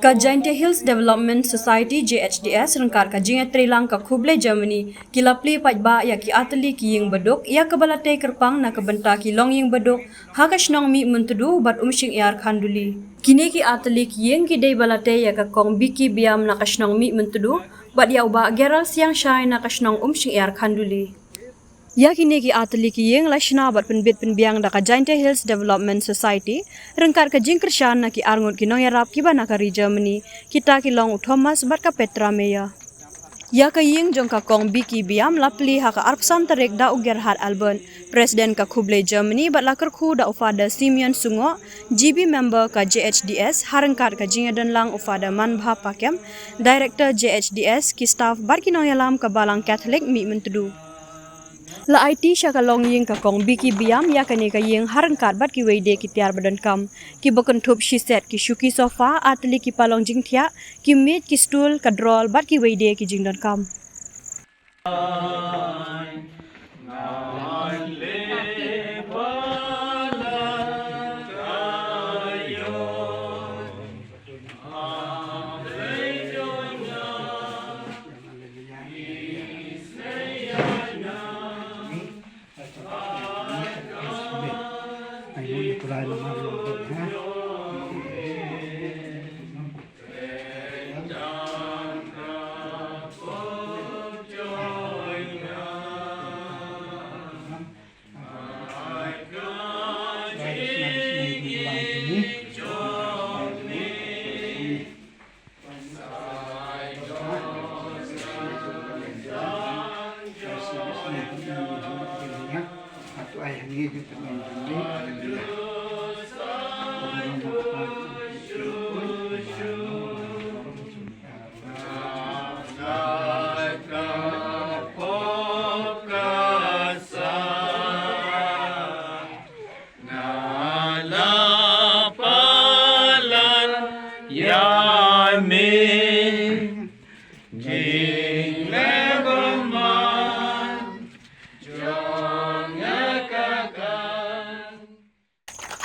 Ka JHDS Hills Development Society JHDS rengkar ka jingat trilang ka Khublei Germany kilapli pajba ya ki artylli ki ying beduk ya kebalate kerpang na kebenta ki longiing beduk hakashnong mi mentudu bat umshing yar khanduli kini ki artylli ki ying ki dei balate ya ka kong biki biam na kashnong mi mentudu bat ya uba geral siang shai na kashnong umshing yar khanduli ya kini ki artylli ki ying lashna bat penbit penbiang da ka JHDS Hills Development Society rengkar ka jing kershan na ki arngut ki nong yarap ki bana ka ri Germany kita ki long Thomas bat ka Petra Meya ya ka ying jong ka kong biki biam lapli ha ka arpsan tarik da uger hat Alban Presiden ka Khublei Germany bat lakar khu da ufada Simeon Sungo GB member ka JHDS harengkar ka jingadan lang ufada manbha pakem Director JHDS ki staff bat ki nong yalam ka balang Catholic mi mentudu La Aiti syaka longiing ka kong biki biam ya kani ka ying harangkat bat ki weide ki tiar badan kam ki bokan thup shiset ki shuki sofa artylli ki palong jingthia ki mit ki stool ka drol bat ki weide ki jingdan kam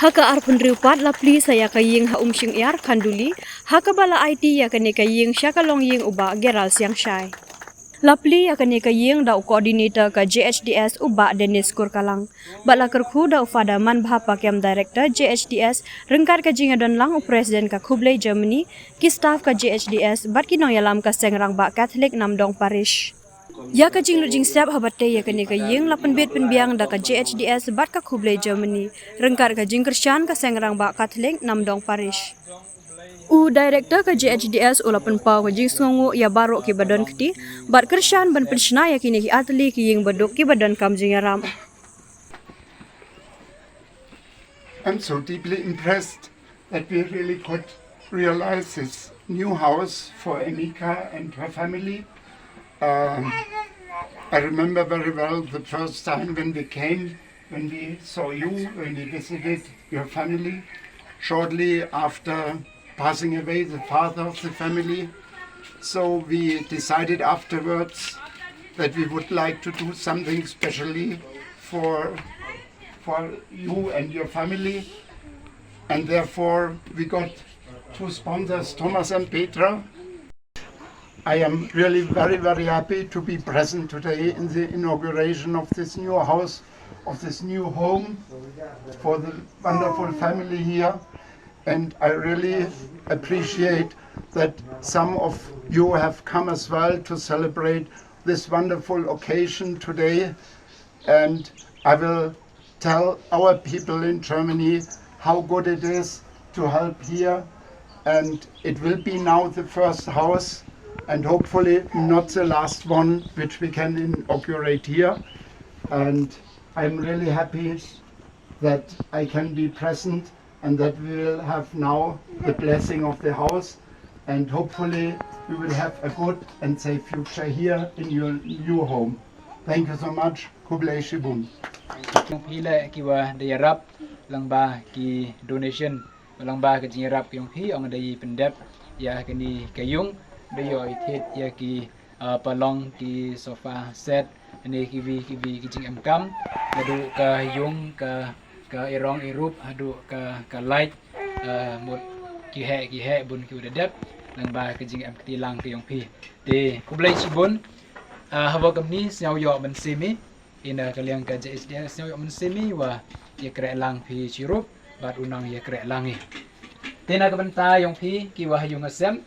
Haka arpun riupat lapli saya ka ying ha umshing yar khanduli haka bala Aiti ya kani ka ying syaka longiing uba geral siang shai lapli ya kani ka ying da coordinator ka JHDS uba Dennis Kurkalang bala kerkhu da ufada manbha pakem Director JHDS rengkar ka jingadan lang u Presiden ka Khublei Germany ki staff ka JHDS bat ki nong yalam ka sengrang ba Catholic Namdong Parish ya ka jing lujing siap habate ya kani ka ying lapan bet penbiang da ka JHDS bat ka Khublei Germany rengkar ka jing kershan ka sengrang ba Catholic Namdong Parish u director ka JHDS ulapan pau ka jing songu ya baro ki badan kti bat kershan ban penshna ya kini ki artylli ki ying baduk ki badan kam jing yaram I'm so deeply impressed that we really could realize this new house for Emika and her family. I remember very well the first time when we came, when we saw you, when we visited your family, shortly after passing away the father of the family. So we decided afterwards that we would like to do something specially for you and your family. And therefore we got two sponsors, Thomas and Petra. I am really very, very happy to be present today in the inauguration of this new house, of this new home for the wonderful family here. And I really appreciate that some of you have come as well to celebrate this wonderful occasion today. And I will tell our people in Germany how good it is to help here. And it will be now the first house, and hopefully not the last one which we can inaugurate here. And I'm really happy that I can be present and that we will have now the blessing of the house, and hopefully we will have a good and safe future here in your new home. Thank you so much. Khublei Germany. Hila kiwa dayarap lang ba ki donation lang ba ka jingarap yung hi ang dai pendap ya kani kayung dayo ithet ya ki palong ki sofa set ani kiwi ki jing amkam adu ka yung ka irong irup adu ka light mut ki he bun ki udah dep lang ba ke jing am kti lang ke yong pi te Khublei Chibun hawa kamni snyau yo men semi ina kaliang ka JHDS snyau yo men semi wa ye kre lang pi chirup bat unang ye kre langi tena ka banta yong pi ki wa yung asem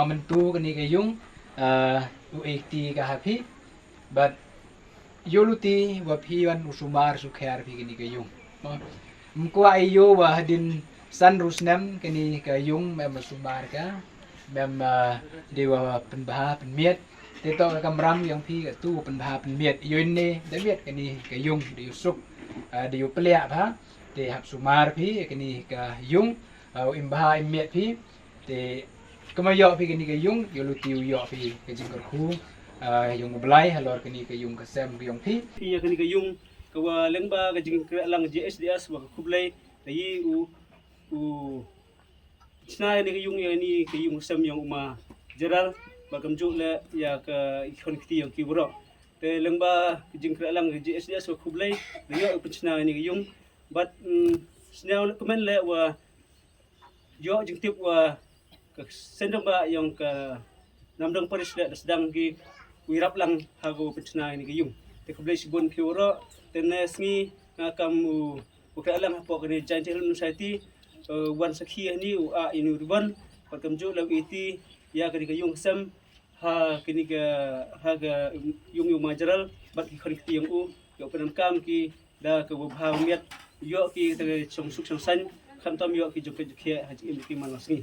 men tu kani ke yung u80 ka hapi but yoluti wa pi wan usumar sukher pi kani ke yung mko ayo wa hadin san rusnam kani ka yung mem sumar ka mem dewa penbaha penmiet teto kamram yang pi tu penbaha penmiet yone daviet kani ka yung de yusuk de yu pelak ha de hap sumar pi kani ka yung imbaha imiet pi de kamayo pi kani ka yung yoluti yo pi ka jingkar khu yung belai halor kani ka yung kasem yung pi iya kani ka yung kawa lengba ka jing lang JHDS wa Khublei tayi u sna ni ka yung ni ka yung sam yung uma jeral bagam ju le ya ka ikon kiti yung kibro te lengba ka jing lang JHDS wa Khublei yo sna ni ka yung but sna komen le wa yo jing tip wa ka sendong ba yung ka namdang paris le sedang ki wirap lang hago sna ni ka yung te Khublei Chibun kiwro tenes ni ngakam ukra lang hapo kani Jaintia Hills Society wan sakhi ni a inu riban pakam jo law iti ya kani ka yung sam ha kani ka ha ga yung majaral bat ki khani ti yung u yo penam kam ki da ka bha miat yo ki ta song suk song san kham tam yo ki jo ke haji im ki manas ni